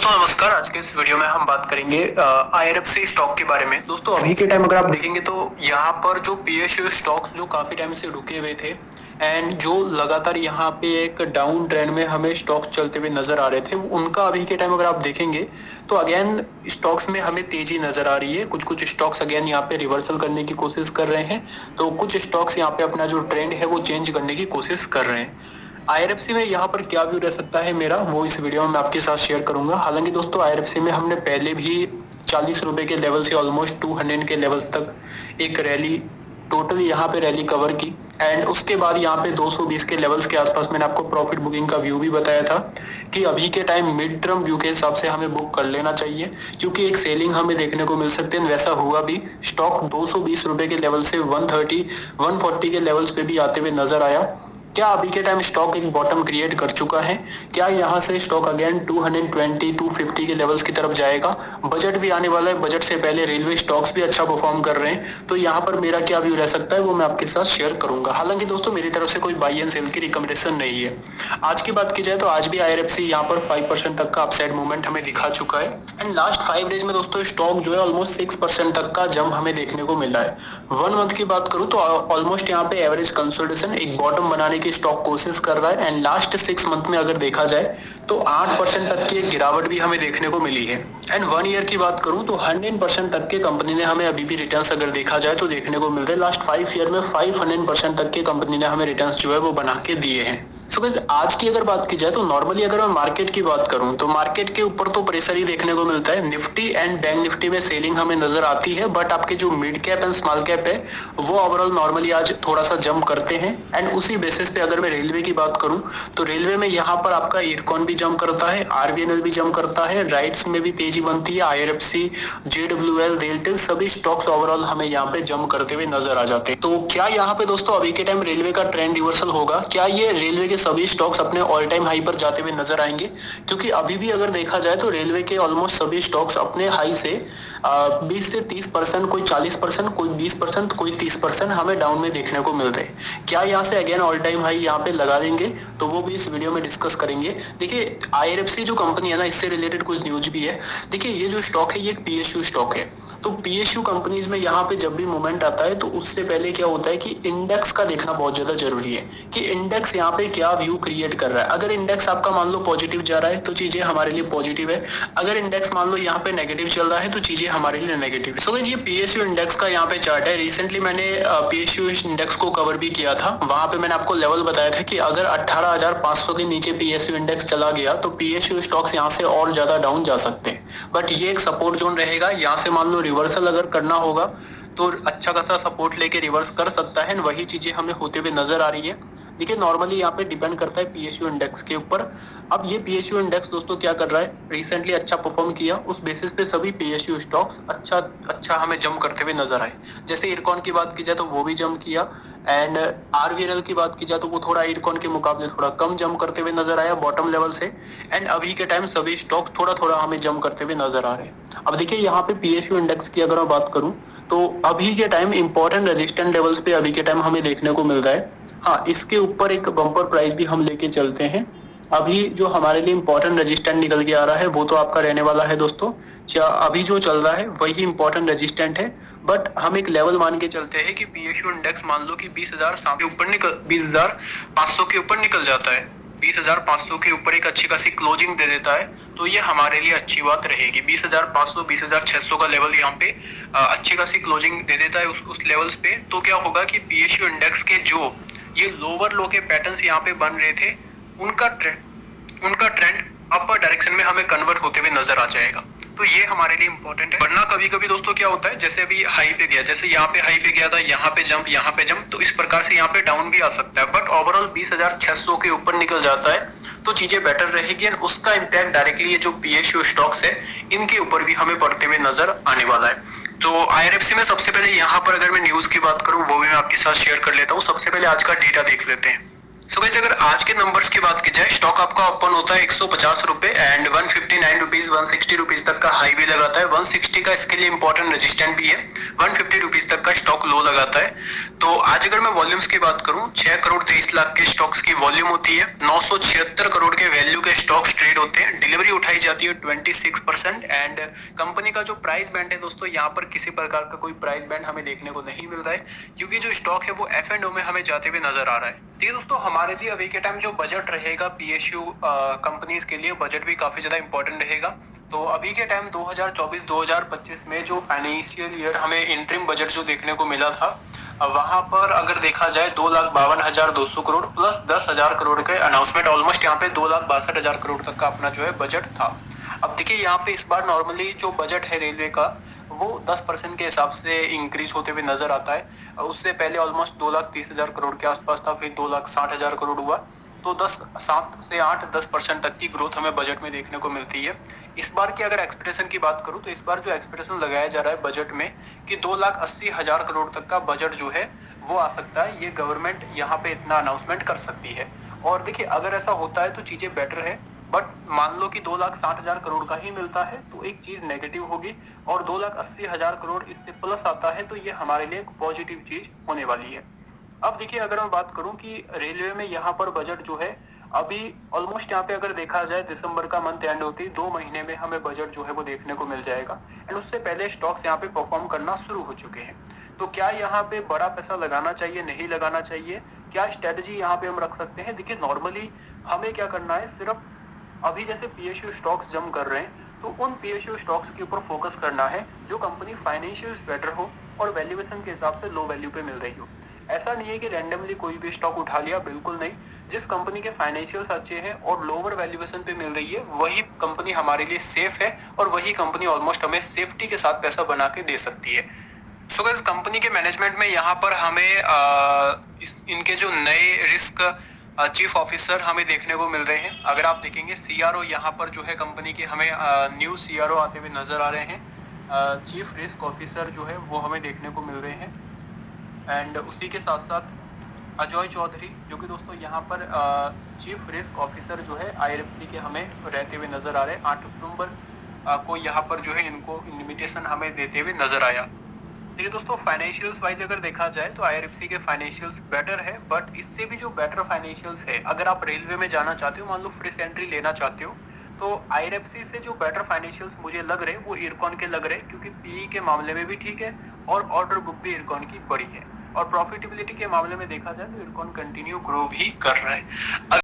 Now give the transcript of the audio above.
दोस्तों नमस्कार। आज के इस वीडियो में हम बात करेंगे आईआरएफसी स्टॉक के बारे में। दोस्तों अभी के टाइम अगर आप देखेंगे तो यहाँ पर जो पीएसयू स्टॉक्स जो काफी टाइम से रुके हुए थे एंड जो लगातार यहाँ पे एक डाउन ट्रेंड में हमें स्टॉक्स चलते हुए नजर आ रहे थे, उनका अभी के टाइम अगर आप देखेंगे तो अगेन स्टॉक्स में हमें तेजी नजर आ रही है। कुछ कुछ स्टॉक्स अगेन यहाँ पे रिवर्सल करने की कोशिश कर रहे हैं, तो कुछ स्टॉक्स यहाँ पे अपना जो ट्रेंड है वो चेंज करने की कोशिश कर रहे हैं। आईआरएफसी में यहाँ पर क्या व्यू रह सकता है मेरा, वो इस वीडियो में मैं आपके साथ शेयर करूंगा। हालांकि दोस्तों आईआरएफसी में हमने पहले भी 40 रुपए के लेवल से ऑलमोस्ट 200 के लेवल्स तक एक रैली टोटल यहाँ पे रैली कवर की एंड उसके बाद यहाँ पे 220 के लेवल्स के आसपास मैंने आपको प्रॉफिट बुकिंग का व्यू भी बताया था कि अभी के टाइम मिड टर्म व्यू के हिसाब से हमें बुक कर लेना चाहिए, क्योंकि एक सेलिंग हमें देखने को मिल सकती है। वैसा हुआ भी, स्टॉक 220 रुपए के लेवल से 130 140 के लेवल्स पे भी आते हुए नजर आया। क्या अभी के टाइम स्टॉक एक बॉटम क्रिएट कर चुका है? क्या यहाँ से स्टॉक अगेन 220 250 के लेवल्स की तरफ जाएगा? बजट भी आने वाला है, बजट से पहले रेलवे स्टॉक्स भी अच्छा परफॉर्म कर रहे हैं, तो यहाँ पर मेरा क्या व्यू रह सकता है वो मैं आपके साथ शेयर करूंगा। हालांकि दोस्तों मेरी तरफ से कोई बाई एंड सेल की रिकमेंडेशन नहीं है। आज की बात की जाए तो आज भी आईआरएफसी यहाँ पर 5% तक का अपसाइड मूवमेंट हमें दिखा चुका है एंड लास्ट 5 डेज में दोस्तों स्टॉक जो है ऑलमोस्ट 6% तक का जंप हमें देखने को मिला है। 1 मंथ की बात करूं तो ऑलमोस्ट यहाँ पे एवरेज कंसोलिडेशन एक बॉटम बनाने की स्टॉक कोशिश कर रहा है एंड लास्ट 6 मंथ में अगर देखा जाए तो 8% तक की एक गिरावट भी हमें देखने को मिली है एंड 1 ईयर की बात करूं तो 100% तक के कंपनी ने हमें अभी भी रिटर्न्स अगर देखा जाए तो देखने को मिल रहे हैं। लास्ट 5 ईयर में 500% तक के कंपनी ने हमें रिटर्न्स जो है वो बना के दिए हैं। सो गाइस आज की अगर बात की जाए तो नॉर्मली अगर मैं मार्केट की बात करूं तो मार्केट के ऊपर तो प्रेशर ही देखने को मिलता है। निफ्टी एंड बैंक निफ्टी में सेलिंग हमें नजर आती है, बट आपके जो mid cap and small cap है वो ओवरऑल नॉर्मली आज थोड़ा सा जंप करते हैं एंड उसी बेसिस पे अगर मैं रेलवे की बात करूं तो रेलवे में यहाँ पर आपका इरकॉन भी जंप करता है, आरबीएनएल भी जंप करता है, राइट्स में भी तेजी बनती है, आईआरएफसी, जेडब्ल्यूएल, रेलटेल सभी स्टॉक्स ओवरऑल हमें यहाँ पे जंप करते हुए नजर आ जाते हैं। तो क्या यहाँ पे दोस्तों अभी के टाइम रेलवे का ट्रेंड रिवर्सल होगा? क्या ये रेलवे के सभी स्टॉक्स अपने ऑल टाइम हाई पर जाते हुए नजर आएंगे? क्योंकि अभी भी अगर देखा जाए तो रेलवे के ऑलमोस्ट सभी स्टॉक्स अपने हाई से 20 से 30%, कोई 40%, कोई 20%, कोई 30% हमें डाउन में देखने को मिल रहे हैं। क्या यहाँ से अगेन ऑल टाइम हाई यहाँ पे लगा देंगे? तो वो भी इस वीडियो में डिस्कस करेंगे। देखिए आईआरएफसी जो कंपनी है ना, इससे रिलेटेड कुछ न्यूज भी है। देखिए ये जो स्टॉक है ये एक पीएसयू स्टॉक है, तो पीएसयू कंपनीज में यहाँ पे जब भी मूवमेंट आता है तो उससे पहले क्या होता है कि इंडेक्स का देखना बहुत ज्यादा जरूरी है कि इंडेक्स यहाँ पे क्या व्यू क्रिएट कर रहा है। अगर इंडेक्स आपका मान लो पॉजिटिव जा रहा है तो चीजें हमारे लिए पॉजिटिव है, अगर इंडेक्स मान लो यहाँ पे नेगेटिव चल रहा है तो चीजें हमारे लिए नेगेटिव है। सो ये पीएसयू इंडेक्स का यहाँ पे चार्ट है। रिसेंटली मैंने पीएसयू इंडेक्स को कवर भी किया था, वहां पे मैंने आपको लेवल बताया था कि अगर 18,500 के नीचे पीएसयू इंडेक्स चला गया तो पीएसयू स्टॉक्स यहाँ से और ज्यादा डाउन जा सकते हैं, बट ये एक सपोर्ट जोन रहेगा। यहाँ से मान लो रिवर्सल अगर करना होगा तो अच्छा खासा सपोर्ट लेके रिवर्स कर सकता है, वही चीजें हमें होते हुए नजर आ रही है। देखिए नॉर्मली यहाँ पे डिपेंड करता है पीएसयू इंडेक्स के ऊपर। अब ये पीएसयू इंडेक्स दोस्तों क्या कर रहा है, रिसेंटली अच्छा परफॉर्म किया, उस बेसिस पे सभी पीएसयू स्टॉक्स अच्छा हमें जंप करते हुए नजर आए। जैसे इरकॉन की बात की जाए तो वो भी जंप किया एंड आरवीएनएल की बात की जाए तो वो थोड़ा इरकॉन के मुकाबले थोड़ा कम जंप करते हुए नजर आया बॉटम लेवल से एंड अभी के टाइम सभी स्टॉक थोड़ा हमें जंप करते हुए नजर आ रहे हैं। अब देखिए यहाँ पे पीएसयू इंडेक्स की अगर मैं बात करूं तो अभी के टाइम इंपॉर्टेंट रेजिस्टेंट लेवल्स पे अभी के टाइम हमें देखने को मिल रहा है। हाँ, इसके ऊपर एक बम्पर प्राइस भी हम लेके चलते हैं। अभी जो हमारे लिए इंपॉर्टेंट रेजिस्टेंट निकल के आ रहा है वो तो आपका रहने वाला है दोस्तों, अभी जो चल रहा है वही इंपॉर्टेंट रेजिस्टेंट है, बट हम एक लेवल मान के चलते हैं कि पीएसयू इंडेक्स मान लो कि 20,000 के ऊपर 20,500 के ऊपर निकल जाता है, 20,500 के ऊपर एक अच्छी खासी क्लोजिंग दे देता है तो ये हमारे लिए अच्छी बात रहेगी। 20,500 20,600 का लेवल यहाँ पे अच्छी खासी क्लोजिंग दे देता है उस लेवल्स पे, तो क्या होगा कि पीएसयू इंडेक्स के जो ये लोअर लो के पैटर्न्स यहाँ पे बन रहे थे उनका ट्रेंड अपर डायरेक्शन में हमें कन्वर्ट होते हुए नजर आ जाएगा, तो ये हमारे लिए इंपॉर्टेंट है। वरना कभी कभी दोस्तों क्या होता है, जैसे अभी हाई पे गया, जैसे यहाँ पे हाई पे गया था, यहाँ पे जंप, तो इस प्रकार से यहाँ पे डाउन भी आ सकता है, बट ओवरऑल 20,600 के ऊपर निकल जाता है तो चीजें बेटर रहेगी एंड उसका इम्पैक्ट डायरेक्टली ये जो पीएसयू स्टॉक्स है इनके ऊपर भी हमें पड़ते हुए नजर आने वाला है। तो आईआरएफसी में सबसे पहले यहाँ पर अगर मैं न्यूज की बात करूं वो भी मैं आपके साथ शेयर कर लेता हूँ। सबसे पहले आज का डेटा देख लेते हैं। सो गाइस अगर आज के नंबर्स की बात की जाए, स्टॉक आपका ओपन होता है 150 रुपए एंड 159 रुपीज 160 रुपीज तक का हाई भी लगाता है, 160 का इसके लिए इंपॉर्टेंट रेजिस्टेंट भी है, 150 रुपीज तक का स्टॉक लो लगाता है। तो आज अगर मैं वॉल्यूम्स की बात करूं, 6 करोड़ 23 लाख के स्टॉक्स की वॉल्यूम होती है, 976 करोड़ के वैल्यू के स्टॉक्स ट्रेड होते हैं, डिलीवरी उठाई जाती है 26% एंड कंपनी का जो प्राइस बैंड है दोस्तों, यहाँ पर किसी प्रकार का कोई प्राइस बैंड हमें देखने को नहीं मिल रहा है, क्योंकि जो स्टॉक है वो F&O में हमें जाते हुए नजर आ रहा है। ठीक है दोस्तों, हमारे लिए अभी के टाइम जो बजट रहेगा PSU कंपनीज के लिए, बजट भी काफी ज्यादा इंपॉर्टेंट रहेगा। तो अभी के टाइम 2024-2025 में जो फाइनेंशियल ईयर हमें इंटरिम बजट जो देखने को मिला था, वहां पर अगर देखा जाए 2,52,200 करोड़ प्लस 10,000 करोड़ के अनाउंसमेंट, ऑलमोस्ट यहाँ पे 2,62,000 करोड़ तक का अपना जो है बजट था। अब देखिए यहाँ पे इस बार नॉर्मली जो बजट है रेलवे का, वो 10% के हिसाब से इंक्रीज होते हुए नजर आता है। उससे पहले ऑलमोस्ट 2,30,000 करोड़ के आसपास था, फिर 2,60,000 करोड़ हुआ। तो 7 से 8-10% तक की ग्रोथ हमें बजट में देखने को मिलती है। इस बार की अगर एक्सपेक्टेशन की बात करूं, तो इस बार जो एक्सपेक्टेशन लगाया जा रहा है बजट में कि 2,80,000 करोड़ तक का बजट जो है वो आ सकता है, ये गवर्नमेंट यहाँ पे इतना अनाउंसमेंट कर सकती है। और देखिए अगर ऐसा होता है तो चीजें बेटर है, बट मान लो कि 2,60,000 करोड़ का ही मिलता है तो एक चीज नेगेटिव होगी, और 2,80,000 करोड़ इससे प्लस आता है तो ये हमारे लिए एक पॉजिटिव चीज होने वाली है। अब देखिए अगर मैं बात करूं कि रेलवे में यहाँ पर बजट जो है अभी ऑलमोस्ट यहाँ पे अगर देखा जाए दिसंबर का मंथ एंड होती है, 2 महीने में हमें बजट जो है वो देखने को मिल जाएगा, एंड उससे पहले स्टॉक्स यहाँ पे परफॉर्म करना शुरू हो चुके हैं। तो क्या यहाँ पे बड़ा पैसा लगाना चाहिए, नहीं लगाना चाहिए, क्या स्ट्रेटजी यहाँ पे हम रख सकते हैं? देखिए नॉर्मली हमें क्या करना है, सिर्फ अभी जैसे PSU स्टॉक्स जम कर रहे हैं तो उन PSU स्टॉक्स के ऊपर फोकस करना है जो कंपनी फाइनेंशियल बेटर हो और वैल्यूएशन के हिसाब से लो वैल्यू पे मिल रही हो। ऐसा नहीं है कि रैंडमली कोई भी स्टॉक उठा लिया, बिल्कुल नहीं। जिस कंपनी के फाइनेंशियल्स अच्छे हैं और लोअर वैल्यूएशन पे मिल रही है, वही कंपनी हमारे लिए सेफ है, और वही कंपनी ऑलमोस्ट हमें सेफ्टी के साथ पैसा बना के दे सकती है। सो गाइस, कंपनी के मैनेजमेंट में यहाँ पर हमें इनके जो नए रिस्क चीफ ऑफिसर हमें देखने को मिल रहे हैं। अगर आप देखेंगे CRO यहाँ पर जो है कंपनी के हमें न्यू CRO आते हुए नजर आ रहे हैं। चीफ रिस्क ऑफिसर जो है वो हमें देखने को मिल रहे हैं, एंड उसी के साथ साथ अजय चौधरी जो कि दोस्तों यहाँ पर चीफ रिस्क ऑफिसर जो है IRFC के हमें रहते हुए नजर आ रहे हैं। 8 अक्टूबर को यहाँ पर जो है इनको इन्विटेशन हमें देते हुए नजर आया। देखिए दोस्तों, फाइनेंशियल्स वाइज अगर देखा जाए तो IRFC के फाइनेंशियल्स बेटर है, बट इससे भी जो बेटर फाइनेंशियल्स है, अगर आप रेलवे में जाना चाहते हो, मान लो फ्रेश एंट्री लेना चाहते हो, तो IRFC से जो बेटर फाइनेंशियल्स मुझे लग रहे वो इरकॉन के लग रहे, क्योंकि PE के मामले में भी ठीक है और ऑर्डर बुक भी इरकॉन की बड़ी है, और प्रॉफिटेबिलिटी के मामले में देखा जाए तो इरकॉन कंटिन्यू ग्रो भी कर रहा है।